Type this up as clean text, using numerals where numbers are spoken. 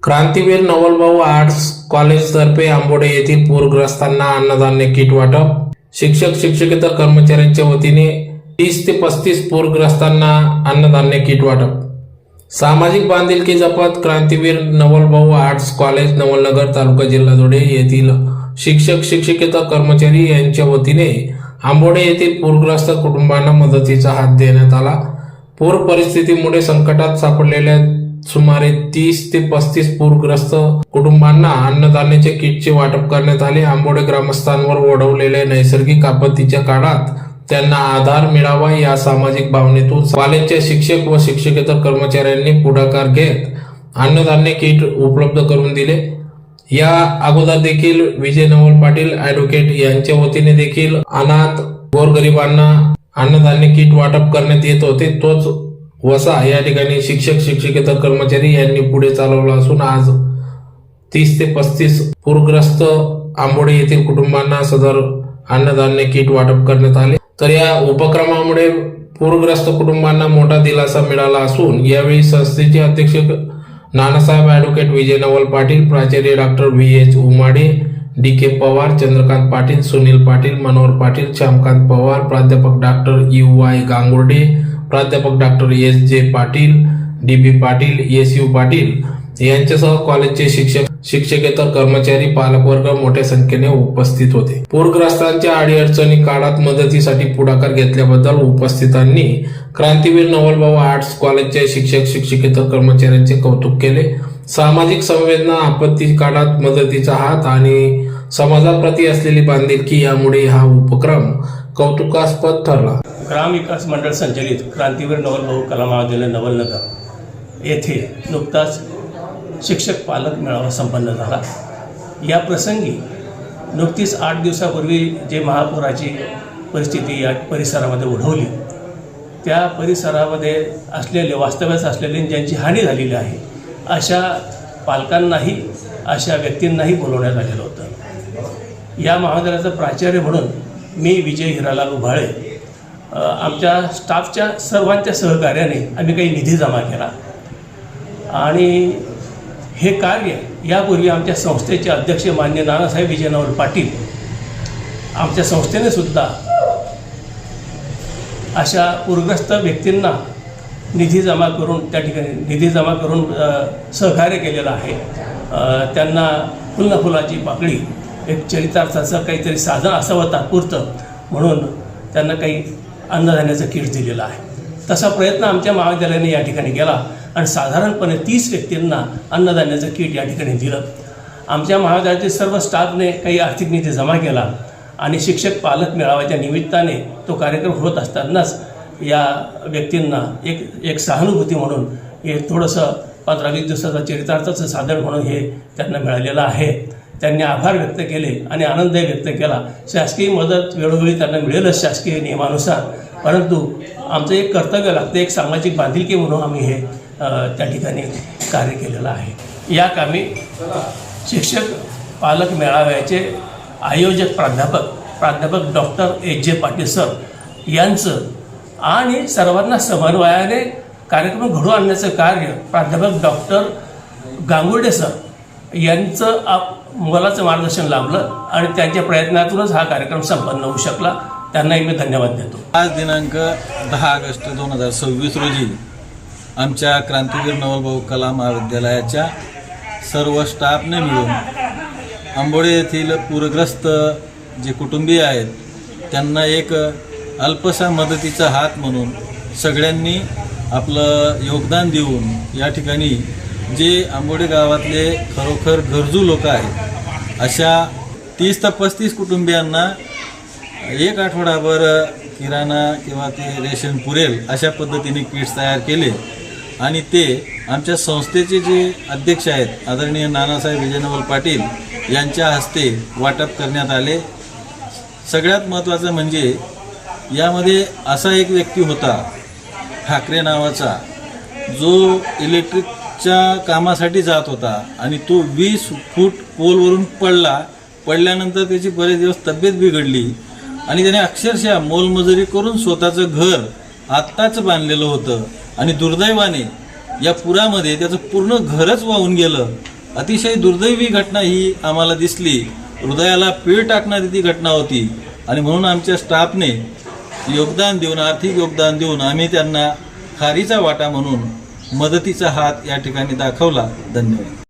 क्रांतीवीर नवलभाऊ arts कॉलेजतर्फे Ambode येथील पूरग्रस्तांना अन्नधान्य किट वाटप। शिक्षक शिक्षकेतर कर्मचाऱ्यांच्या वतीने 30 ते 35 पूरग्रस्तांना अन्नधान्य किट वाटप। सामाजिक बांधिलकी जपत क्रांतीवीर नवलभाऊ आर्ट्स कॉलेज नवलनगर तालुका जिल्हा धुळे येथील शिक्षक शिक्षकेतर कर्मचारी यांच्या वतीने आंबोडे येथील पूरग्रस्त कुटुंबांना मदतीचा हात देण्यात आला। पूर परिस्थितीमुळे संकटात सापडलेल्या सुमारे 30 ते 35 पूरग्रस्त कुटुंबांना अन्नधान्याचे किटचे वाटप करण्यात आले। आंबोडे ग्रामस्थांवर ओढवलेल्या नैसर्गिक आपत्तीच्या काळात त्यांना आधार मिळावा या सामाजिक भावनेतून कॉलेजच्या शिक्षक व शिक्षकेतर कर्मचाऱ्यांनी पुढाकार घेत अन्नधान्य किट उपलब्ध करून दिले। या अगोदर देखील विजय नवल पाटील ॲडव्होकेट यांच्या वतीने देखील अनाथ गोरगरिबांना अन्नधान्य किट वाटप करण्यात येत होते। तोच वसा या ठिकाणी शिक्षक शिक्षकेतर कर्मचारी यांनी पुढे चालवला असून आज 30 ते 35 पूरग्रस्त आंबोडे येथील कुटुंबांना सदर अन्नधान्य किट वाटप करण्यात आले। तर या उपक्रमामुळे पूरग्रस्त कुटुंबांना मोठा दिलासा मिळाला असून यावेळी संस्थेचे अध्यक्ष नानासाहेब ॲडव्होकेट विजय नवल पाटील, प्राचार्य doctor VH Umade, DK Pawar, Chandrakant Patil, Sunil Patil, Manohar Patil, Shyamkant Pawar, प्राध्यापक डॉक्टर UY गांगुर्डे, प्राध्यापक doctor SJ Patil, DB Patil, SU Patil यांच्यासह कॉलेजचे शिक्षक शिक्षकेतर कर्मचारी पालकवर्ग मोठ्या संख्येने उपस्थित होते। पूरग्रस्तांच्या अडीअडचणी काळात मदतीसाठी पुढाकार घेतल्याबद्दल उपस्थितांनी क्रांतीवीर नवलभाऊ आर्ट्स कॉलेजच्या शिक्षक शिक्षकेतर कर्मचाऱ्यांचे कौतुक केले। सामाजिक संवेदना, आपत्ती काळात मदतीचा हात आणि समाजाप्रती असलेली बांधिलकी यामुळे हा उपक्रम कौतुकास्पद ठरला। ग्राम विकास मंडळ संचलित क्रांतीवीर नवलभाऊ कला महाविद्यालय नवलनगर येथे नुकताच शिक्षक पालक मेळावा संपन्न झाला। या प्रसंगी नुकतीच 8 दिवसापूर्वी जे महापुराची परिस्थिती या परिसरामध्ये ओढवली, त्या परिसरामध्ये असलेले वास्तव्यास असलेले ज्यांची हानी झालेली आहे अशा पालकांनाही अशा व्यक्तींनाही बोलवण्यात आलेलं होतं। या महाविद्यालयाचा प्राचार्य म्हणून मी विजय हिरालाल उभाळे आमच्या स्टाफच्या सर्वांच्या सहकार्याने आम्ही काही निधी जमा केला आणि हे कार्य यापूर्वी आमच्या संस्थेचे अध्यक्ष मान्य नानासाहेब विजय नवल पाटील आमच्या संस्थेने सुद्धा अशा पूरग्रस्त व्यक्तींना निधी जमा करून त्या ठिकाणी निधी जमा करून सहकार्य केलेलं आहे। त्यांना फुलाची पाकळी, एक चरितार्थाचं काहीतरी साधन असावं तात्पुरतं म्हणून त्यांना काही अन्नधान्याचं किट दिलेलं आहे। तसा प्रयत्न आमच्या महाविद्यालयाने या ठिकाणी केला आणि साधारणपणे 30 व्यक्तींना अन्नधान्याचं किट या ठिकाणी दिलं। आमच्या महाविद्यालयातील सर्व स्टाफने काही आर्थिक निधी जमा केला आणि शिक्षक पालक मेळाव्याच्या निमित्ताने तो कार्यक्रम होत असतानाच या व्यक्तींना एक सहानुभूती म्हणून हे थोडंसं 15-20 दिवसाचं चरितार्थाचं साधन म्हणून हे त्यांना मिळालेलं आहे। त्यांनी आभार व्यक्त केले आणि आनंदही व्यक्त केला। शासकीय मदत वेळोवेळी त्यांना मिळेलच शासकीय नियमानुसार, परंतु आमचं एक कर्तव्य लागतं, एक सामाजिक बांधिलकी म्हणून आम्ही हे त्या ठिकाणी कार्य केलेलं आहे। या कामी शिक्षक पालक मेळाव्याचे आयोजक प्राध्यापक डॉक्टर SJ पाटील सर यांचं आणि सर्वांना समन्वयाने कार्यक्रम घडवून आणण्याचं कार्य प्राध्यापक डॉक्टर गांगुर्डे सर यांचं मोलाचं मार्गदर्शन लाभलं आणि त्यांच्या प्रयत्नातूनच हा कार्यक्रम संपन्न होऊ शकला। त्यांनाही मी धन्यवाद देतो। आज दिनांक 10 ऑगस्ट 2026 रोजी आमच्या क्रांतीवीर नवलभाऊ कला महाविद्यालयाच्या सर्व स्टाफने मिळून आंबोडे येथील पूरग्रस्त जे कुटुंबीय आहेत त्यांना एक अल्पसा मदतीचा हात म्हणून सगळ्यांनी आपलं योगदान देऊन या ठिकाणी जे आंबोडे गावातले खरोखर गरजू लोक आहेत अशा 30 ते 35 कुटुंबियांना एक आठवडाभर किराणा किंवा ते रेशन पुरेल अशा पद्धतीने किट्स तयार केले आणि ते आमच्या संस्थेचे जे अध्यक्ष आहेत आदरणीय नानासाहेब विजय नवल पाटील यांच्या हस्ते वाटप करण्यात आले। सगळ्यात महत्त्वाचं म्हणजे यामध्ये असा एक व्यक्ती होता ठाकरे नावाचा, जो इलेक्ट्रिकच्या कामासाठी जात होता आणि तो 20 फूट पोलवरून पडल्यानंतर त्याची बरेच दिवस तब्येत बिघडली आणि त्याने अक्षरशः मोलमजुरी करून स्वतःचं घर आत्ताच बांधलेलं होतं आणि दुर्दैवाने या पुरामध्ये त्याचं पूर्ण घरच वाहून गेलं अतिशय दुर्दैवी घटना ही आम्हाला दिसली, हृदयाला पीळ टाकणारी ती घटना होती आणि म्हणून आमच्या स्टाफने योगदान देऊन, आर्थिक योगदान देऊन आम्ही त्यांना खारीचा वाटा म्हणून मदतीचा हात या ठिकाणी दाखवला. धन्यवाद.